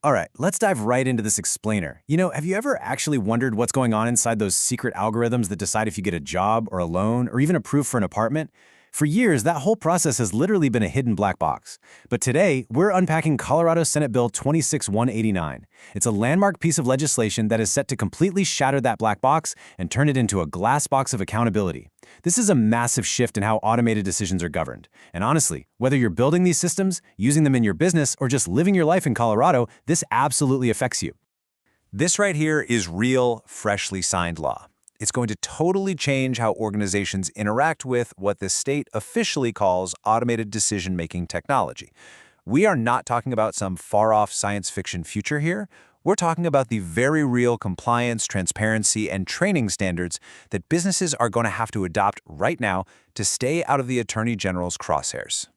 All right, let's dive right into this explainer. Have you ever actually wondered what's going on inside those secret algorithms that decide if you get a job or a loan or even approved for an apartment? For years, that whole process has literally been a hidden black box. But today, we're unpacking Colorado Senate Bill 26189. It's a landmark piece of legislation that is set to completely shatter that black box and turn it into a glass box of accountability. This is a massive shift in how automated decisions are governed. And honestly, whether you're building these systems, using them in your business, or just living your life in Colorado, this absolutely affects you. This right here is real, freshly signed law. It's going to totally change how organizations interact with what the state officially calls automated decision-making technology. We are not talking about some far-off science fiction future here. We're talking about the very real compliance, transparency, and training standards that businesses are going to have to adopt right now to stay out of the Attorney General's crosshairs.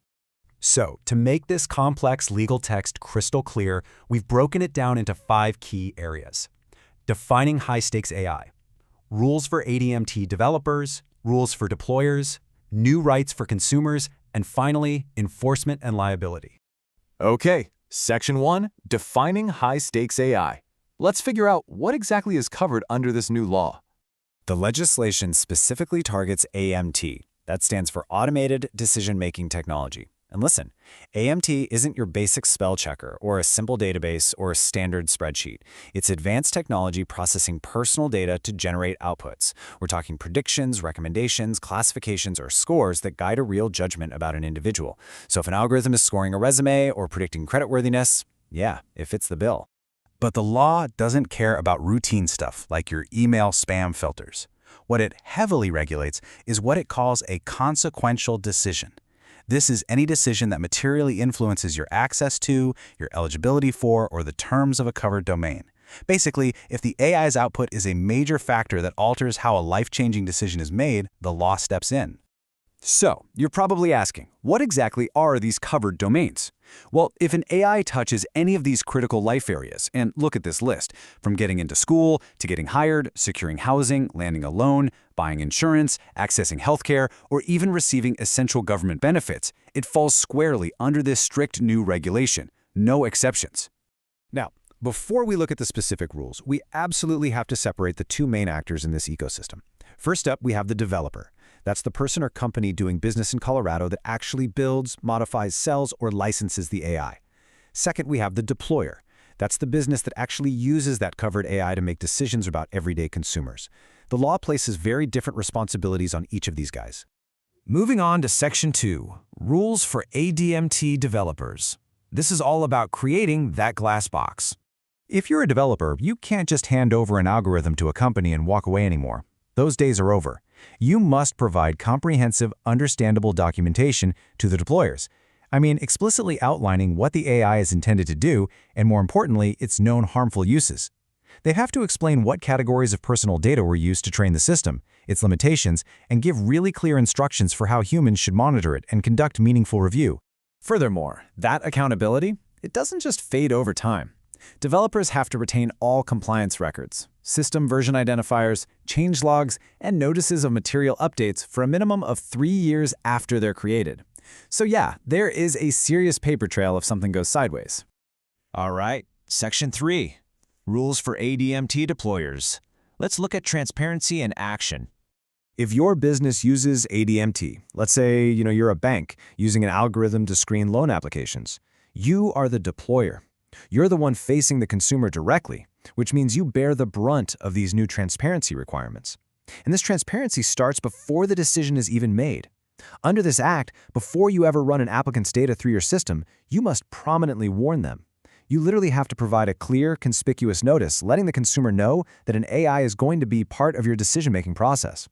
So, to make this complex legal text crystal clear, we've broken it down into 5 key areas. Defining high-stakes AI. Rules for ADMT developers, rules for deployers, new rights for consumers, and finally, enforcement and liability. Okay, Section 1, Defining High-Stakes AI. Let's figure out what exactly is covered under this new law. The legislation specifically targets AMT. That stands for Automated Decision-Making Technology. And listen, AMT isn't your basic spell checker or a simple database or a standard spreadsheet. It's advanced technology processing personal data to generate outputs. We're talking predictions, recommendations, classifications, or scores that guide a real judgment about an individual. So if an algorithm is scoring a resume or predicting creditworthiness, yeah, it fits the bill. But the law doesn't care about routine stuff like your email spam filters. What it heavily regulates is what it calls a consequential decision. This is any decision that materially influences your access to, your eligibility for, or the terms of a covered domain. Basically, if the AI's output is a major factor that alters how a life-changing decision is made, the law steps in. So, you're probably asking, what exactly are these covered domains? Well, if an AI touches any of these critical life areas, and look at this list, from getting into school to getting hired, securing housing, landing a loan, buying insurance, accessing healthcare, or even receiving essential government benefits, it falls squarely under this strict new regulation. No exceptions. Now, before we look at the specific rules, we absolutely have to separate the 2 main actors in this ecosystem. First up, we have the developer. That's the person or company doing business in Colorado that actually builds, modifies, sells, or licenses the AI. Second, we have the deployer. That's the business that actually uses that covered AI to make decisions about everyday consumers. The law places very different responsibilities on each of these guys. Moving on to Section 2, Rules for ADMT Developers. This is all about creating that glass box. If you're a developer, you can't just hand over an algorithm to a company and walk away anymore. Those days are over. You must provide comprehensive, understandable documentation to the deployers. I mean, explicitly outlining what the AI is intended to do, and more importantly, its known harmful uses. They have to explain what categories of personal data were used to train the system, its limitations, and give really clear instructions for how humans should monitor it and conduct meaningful review. Furthermore, that accountability, it doesn't just fade over time. Developers have to retain all compliance records, system version identifiers, change logs, and notices of material updates for a minimum of 3 years after they're created. So yeah, there is a serious paper trail if something goes sideways. All right, Section 3, Rules for ADMT Deployers. Let's look at transparency and action. If your business uses ADMT, let's say you're a bank using an algorithm to screen loan applications, you are the deployer. You're the one facing the consumer directly, which means you bear the brunt of these new transparency requirements. And this transparency starts before the decision is even made. Under this act, before you ever run an applicant's data through your system, you must prominently warn them. You literally have to provide a clear, conspicuous notice letting the consumer know that an AI is going to be part of your decision-making process.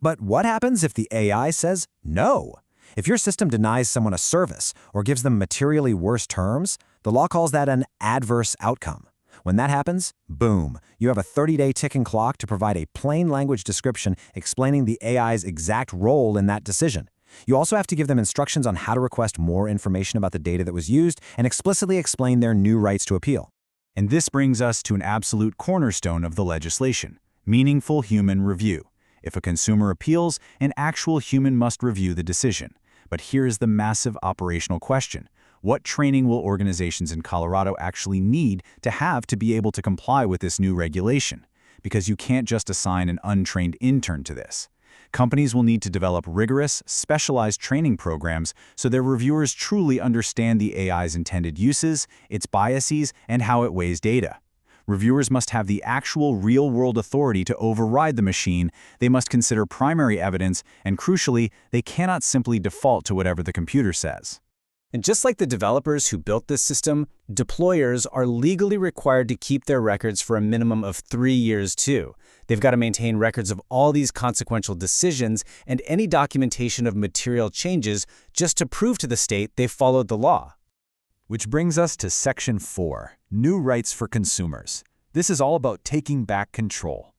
But what happens if the AI says no? If your system denies someone a service or gives them materially worse terms, the law calls that an adverse outcome. When that happens, boom, you have a 30-day ticking clock to provide a plain language description explaining the AI's exact role in that decision. You also have to give them instructions on how to request more information about the data that was used and explicitly explain their new rights to appeal. And this brings us to an absolute cornerstone of the legislation, meaningful human review. If a consumer appeals, an actual human must review the decision. But here's the massive operational question. What training will organizations in Colorado actually need to have to be able to comply with this new regulation? Because you can't just assign an untrained intern to this. Companies will need to develop rigorous, specialized training programs so their reviewers truly understand the AI's intended uses, its biases, and how it weighs data. Reviewers must have the actual real-world authority to override the machine, they must consider primary evidence, and crucially, they cannot simply default to whatever the computer says. And just like the developers who built this system, deployers are legally required to keep their records for a minimum of 3 years too. They've got to maintain records of all these consequential decisions and any documentation of material changes just to prove to the state they've followed the law. Which brings us to Section 4, New Rights for Consumers. This is all about taking back control.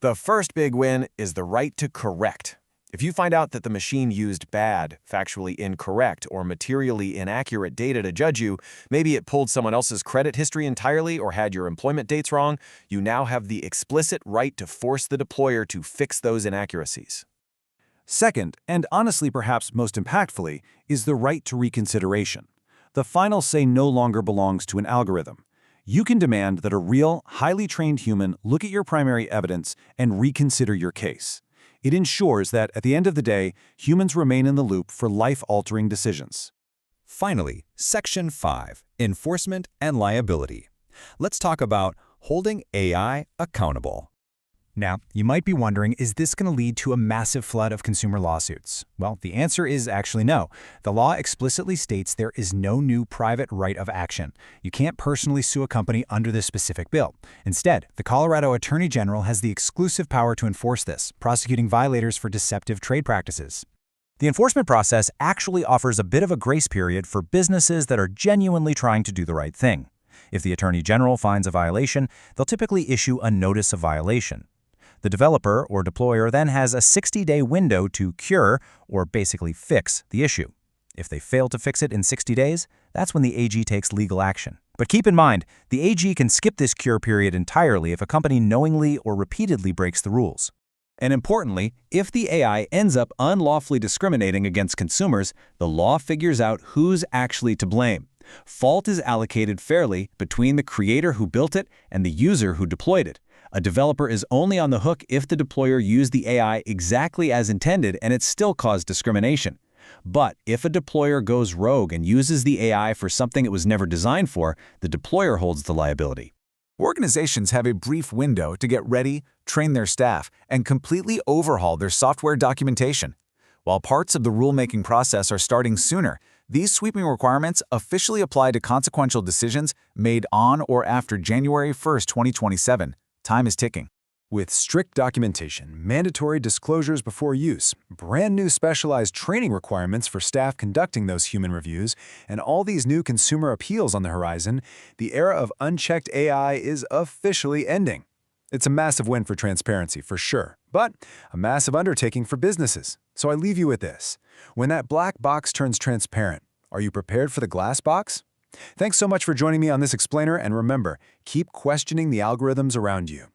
The first big win is the right to correct. If you find out that the machine used bad, factually incorrect, or materially inaccurate data to judge you, maybe it pulled someone else's credit history entirely or had your employment dates wrong, you now have the explicit right to force the deployer to fix those inaccuracies. Second, and honestly perhaps most impactfully, is the right to reconsideration. The final say no longer belongs to an algorithm. You can demand that a real, highly trained human look at your primary evidence and reconsider your case. It ensures that, at the end of the day, humans remain in the loop for life-altering decisions. Finally, Section 5, Enforcement and Liability. Let's talk about holding AI accountable. Now, you might be wondering, is this going to lead to a massive flood of consumer lawsuits? Well, the answer is actually no. The law explicitly states there is no new private right of action. You can't personally sue a company under this specific bill. Instead, the Colorado Attorney General has the exclusive power to enforce this, prosecuting violators for deceptive trade practices. The enforcement process actually offers a bit of a grace period for businesses that are genuinely trying to do the right thing. If the Attorney General finds a violation, they'll typically issue a notice of violation. The developer or deployer then has a 60-day window to cure, or basically fix, the issue. If they fail to fix it in 60 days, that's when the AG takes legal action. But keep in mind, the AG can skip this cure period entirely if a company knowingly or repeatedly breaks the rules. And importantly, if the AI ends up unlawfully discriminating against consumers, the law figures out who's actually to blame. Fault is allocated fairly between the creator who built it and the user who deployed it. A developer is only on the hook if the deployer used the AI exactly as intended and it still caused discrimination. But if a deployer goes rogue and uses the AI for something it was never designed for, the deployer holds the liability. Organizations have a brief window to get ready, train their staff, and completely overhaul their software documentation. While parts of the rulemaking process are starting sooner, these sweeping requirements officially apply to consequential decisions made on or after January 1, 2027. Time is ticking. With strict documentation, mandatory disclosures before use, brand new specialized training requirements for staff conducting those human reviews, and all these new consumer appeals on the horizon, the era of unchecked AI is officially ending. It's a massive win for transparency, for sure, but a massive undertaking for businesses. So I leave you with this. When that black box turns transparent, are you prepared for the glass box? Thanks so much for joining me on this explainer, and remember, keep questioning the algorithms around you.